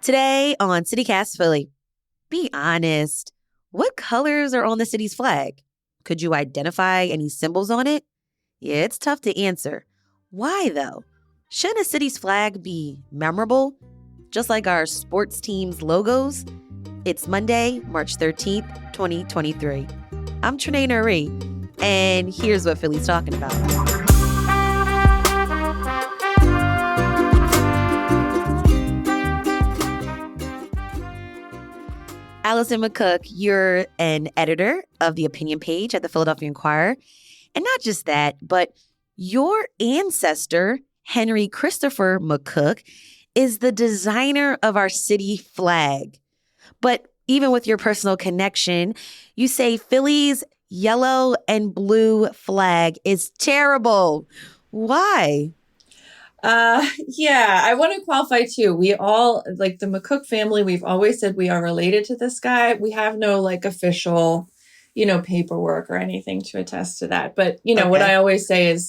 Today on CityCast Philly, be honest, what colors are on the city's flag? Could you identify any symbols on it? Yeah, it's tough to answer. Why though? Shouldn't a city's flag be memorable, just like our sports teams' logos? It's Monday, March 13th, 2023. I'm Trinae Nuri, and here's what Philly's talking about. Allison McCook, you're an editor of the opinion page at the Philadelphia Inquirer. And not just that, but your ancestor, Henry Christopher McCook, is the designer of our city flag. But even with your personal connection, you say Philly's yellow and blue flag is terrible. Why? I want to qualify too. We all, like the McCook family, we've always said we are related to this guy. We have no official, paperwork or anything to attest to that. But, what I always say is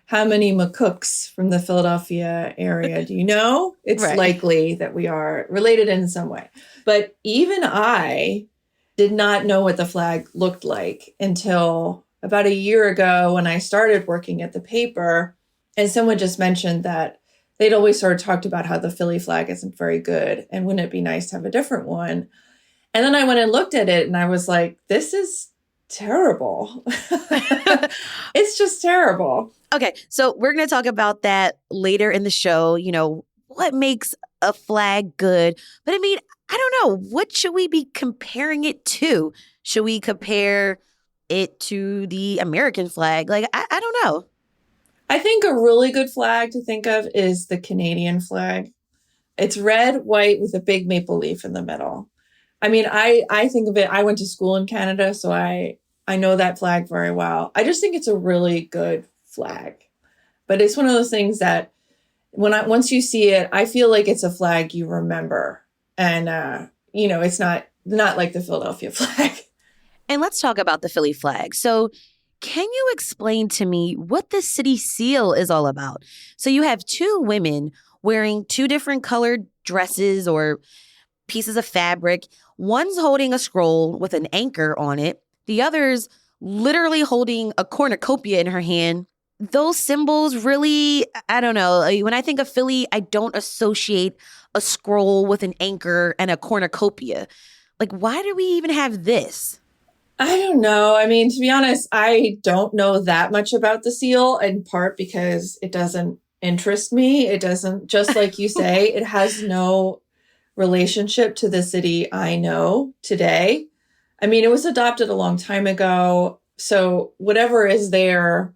how many McCooks from the Philadelphia area do you know? It's Right. likely that we are related in some way. But even I did not know what the flag looked like until about a year ago when I started working at the paper. And someone just mentioned that they'd always sort of talked about how the Philly flag isn't very good. And wouldn't it be nice to have a different one? And then I went and looked at it and I was like, this is terrible. It's just terrible. Okay, so we're going to talk about that later in the show. What makes a flag good? But I don't know. What should we be comparing it to? Should we compare it to the American flag? I don't know. I think a really good flag to think of is the Canadian flag. It's red, white with a big maple leaf in the middle. I think of it, I went to school in Canada, so I know that flag very well. I just think it's a really good flag. But it's one of those things that once you see it, I feel like it's a flag you remember. And, it's not like the Philadelphia flag. And let's talk about the Philly flag. So can you explain to me what the city seal is all about? So you have two women wearing two different colored dresses or pieces of fabric. One's holding a scroll with an anchor on it. The other's literally holding a cornucopia in her hand. Those symbols really, I don't know. When I think of Philly, I don't associate a scroll with an anchor and a cornucopia. Why do we even have this? I don't know. To be honest, I don't know that much about the seal, in part because it doesn't interest me. It doesn't, just like you say, it has no relationship to the city I know today. It was adopted a long time ago. So whatever is there,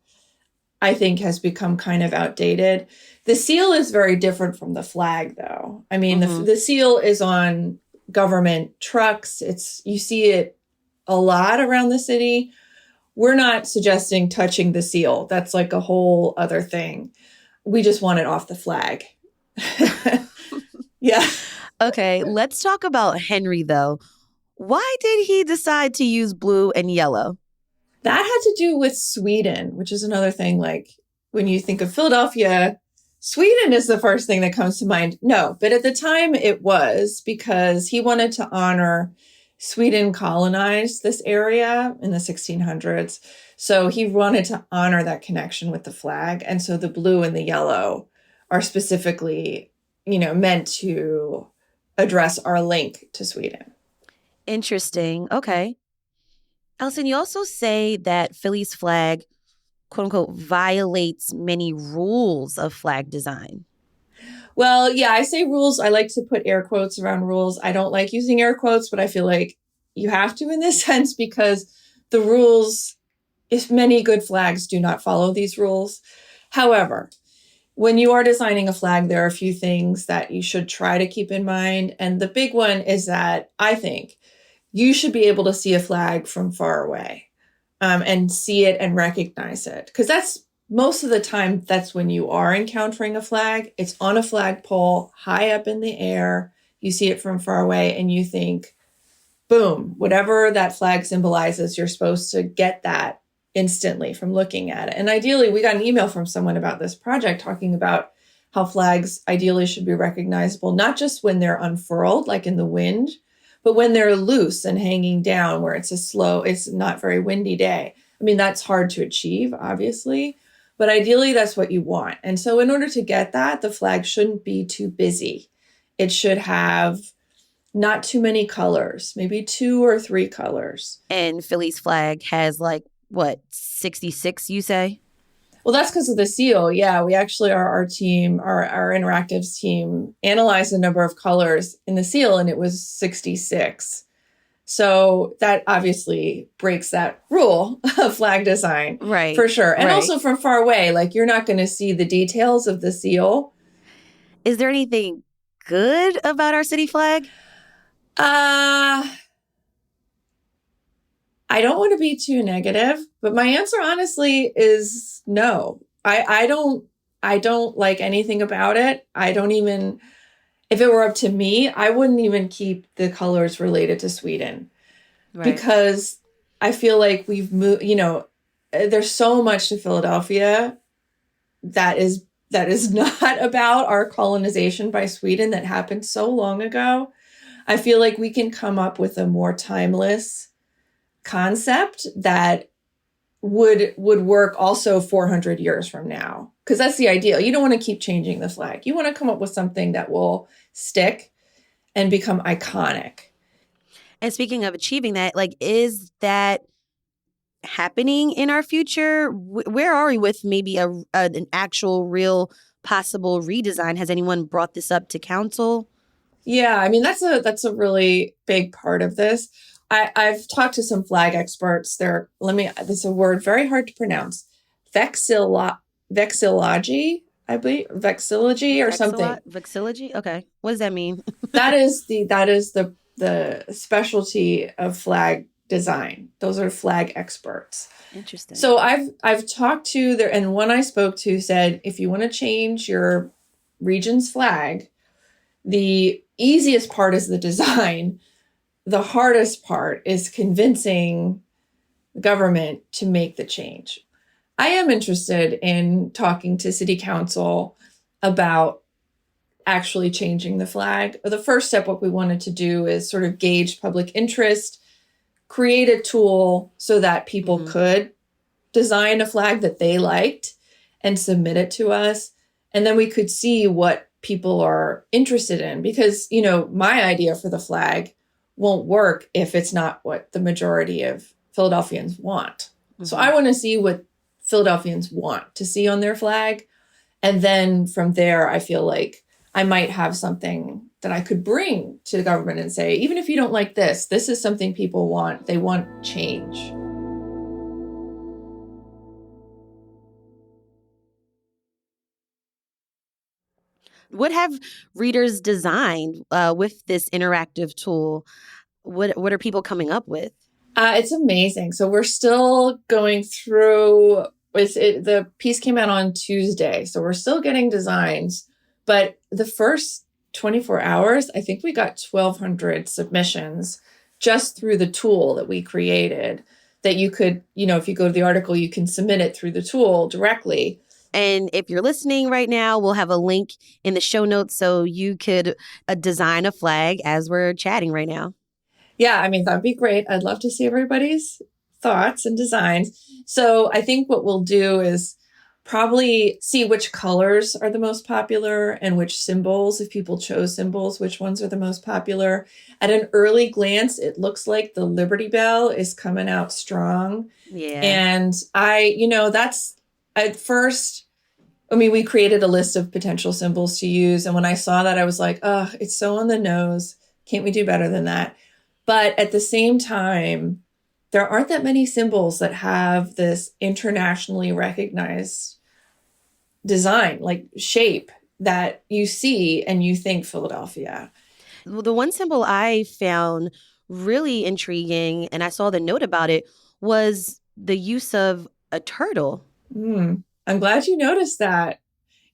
I think has become kind of outdated. The seal is very different from the flag, though. The seal is on government trucks. You see it a lot around the city. We're not suggesting touching the seal. That's a whole other thing. We just want it off the flag. Yeah. Okay, let's talk about Henry, though. Why did he decide to use blue and yellow? That had to do with Sweden, which is another thing. When you think of Philadelphia, Sweden is the first thing that comes to mind. No, but at the time it was because he wanted to honor Sweden colonized this area in the 1600s. So he wanted to honor that connection with the flag. And so the blue and the yellow are specifically, meant to address our link to Sweden. Interesting. Okay. Allison, you also say that Philly's flag, quote unquote, violates many rules of flag design. Well, yeah, I say rules. I like to put air quotes around rules. I don't like using air quotes, but I feel like you have to in this sense because the rules, if many good flags do not follow these rules. However, when you are designing a flag, there are a few things that you should try to keep in mind. And the big one is that I think you should be able to see a flag from far away and see it and recognize it. Because most of the time, that's when you are encountering a flag. It's on a flagpole high up in the air. You see it from far away and you think, boom, whatever that flag symbolizes, you're supposed to get that instantly from looking at it. And ideally, we got an email from someone about this project talking about how flags ideally should be recognizable, not just when they're unfurled, like in the wind, but when they're loose and hanging down where it's not very windy day. I mean, that's hard to achieve, obviously, but ideally that's what you want. And so in order to get that, the flag shouldn't be too busy. It should have not too many colors, maybe 2 or 3 colors. And Philly's flag has like, what, 66, you say? Well, that's because of the seal. Yeah, we actually, our team, our interactives team analyzed the number of colors in the seal, and it was 66. So that obviously breaks that rule of flag design. Right. For sure. And right. also from far away, like you're not going to see the details of the seal. Is there anything good about our city flag? I don't want to be too negative, but my answer honestly is no. I don't like anything about it. I don't even, if it were up to me, I wouldn't even keep the colors related to Sweden. Right. Because I feel like we've moved, there's so much to Philadelphia that is not about our colonization by Sweden that happened so long ago. I feel like we can come up with a more timeless concept that would work also 400 years from now, because that's the ideal. You don't want to keep changing the flag. You want to come up with something that will stick and become iconic. And speaking of achieving that, like, is that happening in our future? Where are we with maybe an actual real possible redesign? Has anyone brought this up to council? Yeah, I mean, that's a really big part of this. I've talked to some flag experts. This is a word very hard to pronounce. Vexillology, I believe, vexillology or something. Vexillology? Okay. What does that mean? that is the specialty of flag design. Those are flag experts. Interesting. So I've talked to there, and one I spoke to said, if you want to change your region's flag, the easiest part is the design. The hardest part is convincing the government to make the change. I am interested in talking to city council about actually changing the flag. The first step, what we wanted to do is sort of gauge public interest, create a tool so that people could design a flag that they liked and submit it to us. And then we could see what people are interested in, because, my idea for the flag won't work if it's not what the majority of Philadelphians want. So I want to see what Philadelphians want to see on their flag. And then from there, I feel like I might have something that I could bring to the government and say, even if you don't like this is something people want. They want change. What have readers designed with this interactive tool? What are people coming up with? It's amazing. So we're still going through the piece came out on Tuesday. So we're still getting designs, but the first 24 hours, I think we got 1,200 submissions just through the tool that we created, that you could, if you go to the article, you can submit it through the tool directly. And if you're listening right now, we'll have a link in the show notes so you could design a flag as we're chatting right now. Yeah, I mean, that'd be great. I'd love to see everybody's thoughts and designs. So I think what we'll do is probably see which colors are the most popular and which symbols, if people chose symbols, which ones are the most popular. At an early glance, it looks like the Liberty Bell is coming out strong. Yeah. And that's at first, we created a list of potential symbols to use. And when I saw that, I was like, oh, it's so on the nose. Can't we do better than that? But at the same time, there aren't that many symbols that have this internationally recognized design, like shape, that you see and you think Philadelphia. The one symbol I found really intriguing, and I saw the note about it, was the use of a turtle. I'm glad you noticed that.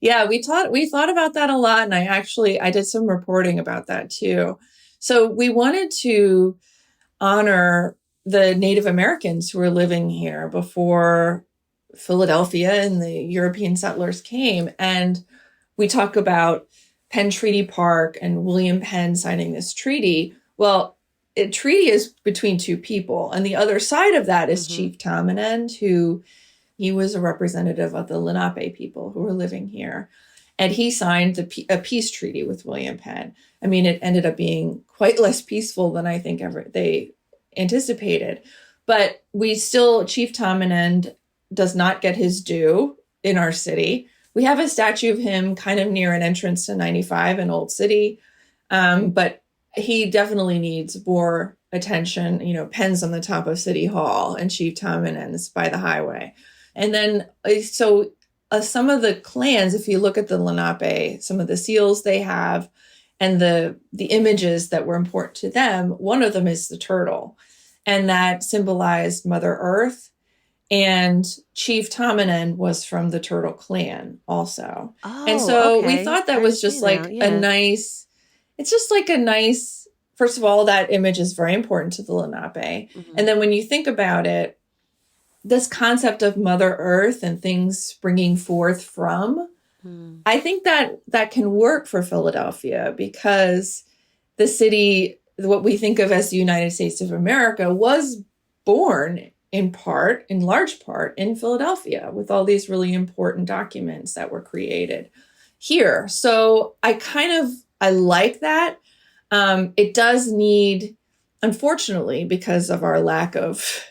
Yeah, we thought about that a lot. And I did some reporting about that too. So we wanted to honor the Native Americans who were living here before Philadelphia and the European settlers came. And we talk about Penn Treaty Park and William Penn signing this treaty. Well, a treaty is between two people. And the other side of that is Chief Tominend, who he was a representative of the Lenape people who were living here. And he signed a peace treaty with William Penn. I mean, it ended up being quite less peaceful than I think ever they anticipated. But Chief Tominend does not get his due in our city. We have a statue of him kind of near an entrance to 95 in Old City. But he definitely needs more attention. You know, Penn's on the top of City Hall and Chief Tominend's by the highway. And then, some of the clans, if you look at the Lenape, some of the seals they have and the images that were important to them, one of them is the turtle. And that symbolized Mother Earth. And Chief Tominend was from the Turtle Clan also. Oh, and so okay. we thought that was just like yeah. it's just like a nice, first of all, that image is very important to the Lenape. And then when you think about it, this concept of Mother Earth and things springing forth from, I think that can work for Philadelphia, because the city, what we think of as the United States of America, was born in large part, in Philadelphia, with all these really important documents that were created here. So I like that. It does need, unfortunately, because of our lack of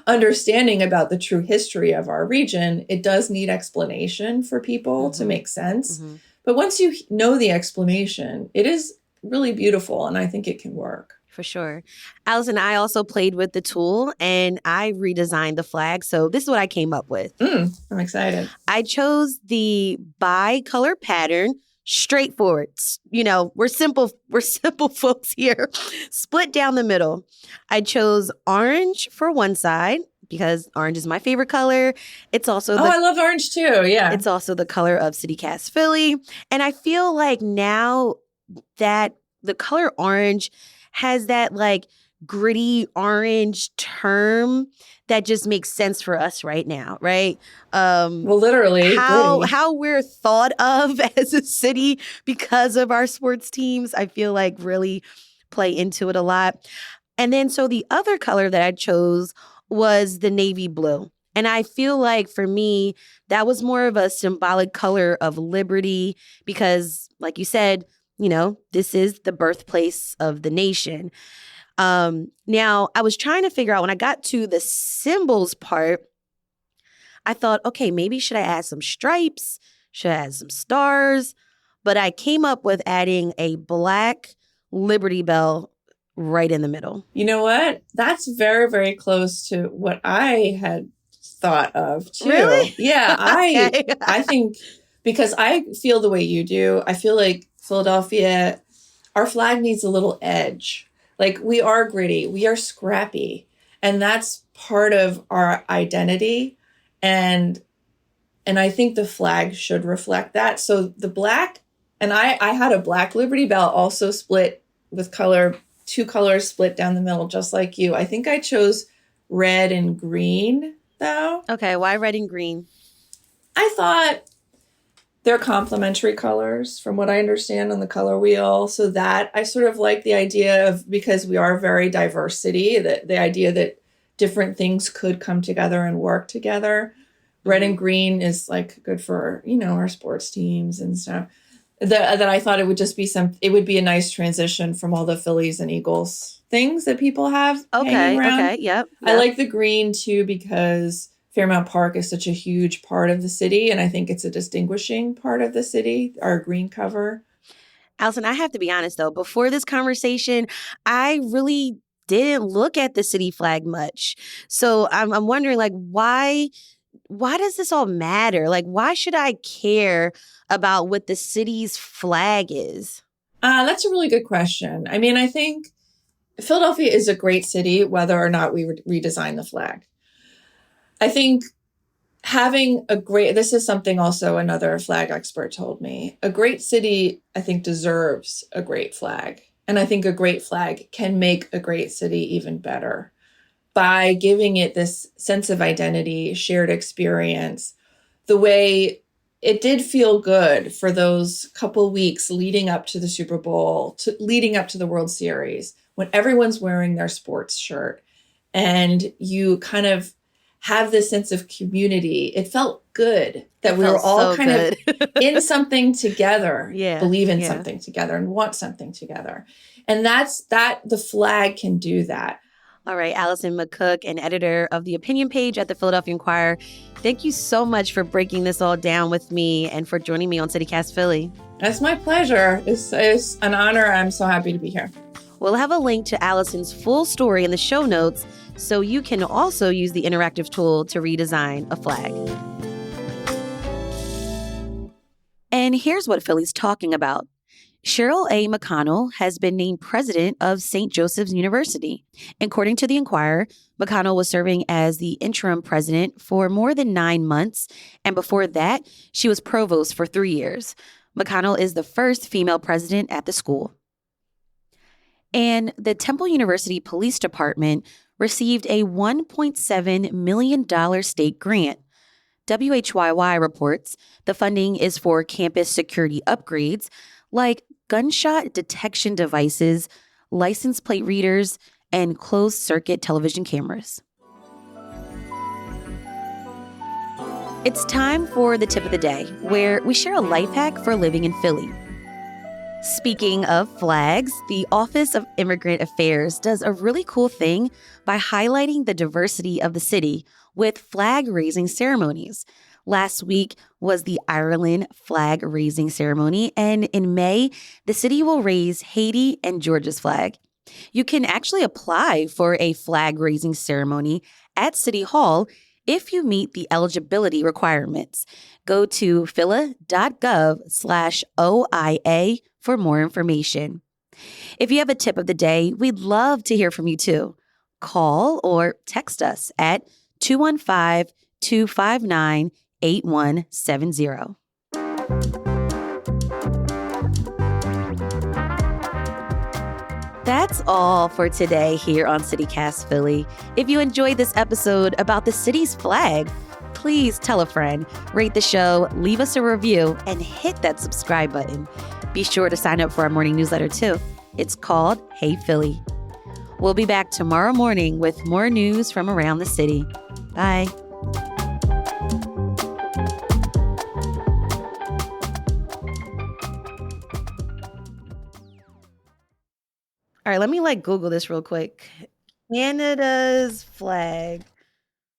understanding about the true history of our region, it does need explanation for people to make sense. But once you know the explanation, it is really beautiful, and I think it can work. For sure. Allison, I also played with the tool and I redesigned the flag. So this is what I came up with. I'm excited. I chose the bi-color pattern, straightforward. You know, we're simple folks here. Split down the middle. I chose orange for one side because orange is my favorite color. It's also I love orange too. Yeah. It's also the color of CityCast Philly. And I feel like now that the color orange has that like gritty orange term that just makes sense for us right now, right? Well, literally, how we're thought of as a city because of our sports teams, I feel like really play into it a lot. And then so the other color that I chose was the navy blue. And I feel like for me, that was more of a symbolic color of liberty because, like you said, you know, this is the birthplace of the nation. Now, I was trying to figure out when I got to the symbols part, I thought, okay, maybe should I add some stripes? Should I add some stars? But I came up with adding a black Liberty Bell right in the middle. You know what? That's very, very close to what I had thought of too. Really? Yeah, Okay. I think, because I feel the way you do, I feel like Philadelphia, our flag needs a little edge. Like, we are gritty, we are scrappy, and that's part of our identity. And I think the flag should reflect that. So the black, and I had a black Liberty Bell also split with color, two colors split down the middle, just like you. I think I chose red and green though. Okay, why red and green? I thought they're complementary colors from what I understand on the color wheel. So that I sort of like the idea of, because we are a very diverse city, that the idea that different things could come together and work together. Red and green is like good for, you know, our sports teams and stuff. That I thought it would just be it would be a nice transition from all the Phillies and Eagles things that people have hanging around. Okay, yep. I like the green too, because Fairmount Park is such a huge part of the city, and I think it's a distinguishing part of the city, our green cover. Allison, I have to be honest, though. Before this conversation, I really didn't look at the city flag much. So I'm wondering, like, why does this all matter? Like, why should I care about what the city's flag is? That's a really good question. I mean, I think Philadelphia is a great city, whether or not we redesign the flag. I think this is something also another flag expert told me, a great city, I think, deserves a great flag. And I think a great flag can make a great city even better by giving it this sense of identity, shared experience, the way it did feel good for those couple weeks leading up to the Super Bowl, leading up to the World Series, when everyone's wearing their sports shirt and you kind of have this sense of community. It felt good that we were all so kind good. of in something together, Yeah, believe in yeah. something together and want something together. And the flag can do that. All right, Allison McCook, an editor of the opinion page at the Philadelphia Inquirer. Thank you so much for breaking this all down with me and for joining me on CityCast Philly. It's my pleasure. It's an honor. I'm so happy to be here. We'll have a link to Allison's full story in the show notes, so you can also use the interactive tool to redesign a flag. And here's what Philly's talking about. Cheryl A. McConnell has been named president of St. Joseph's University. According to the Inquirer, McConnell was serving as the interim president for more than 9 months, and before that, she was provost for 3 years. McConnell is the first female president at the school. And the Temple University Police Department received a $1.7 million state grant. WHYY reports the funding is for campus security upgrades like gunshot detection devices, license plate readers, and closed-circuit television cameras. It's time for the tip of the day, where we share a life hack for living in Philly. Speaking of flags, the Office of Immigrant Affairs does a really cool thing by highlighting the diversity of the city with flag-raising ceremonies. Last week was the Ireland flag-raising ceremony, and in May, the city will raise Haiti and Georgia's flag. You can actually apply for a flag-raising ceremony at City Hall if you meet the eligibility requirements. Go to phila.gov/OIA for more information. If you have a tip of the day, we'd love to hear from you too. Call or text us at 215-259-8170. That's all for today here on CityCast Philly. If you enjoyed this episode about the city's flag, please tell a friend, rate the show, leave us a review, and hit that subscribe button. Be sure to sign up for our morning newsletter too. It's called Hey Philly. We'll be back tomorrow morning with more news from around the city. Bye. All right, let me Google this real quick. Canada's flag.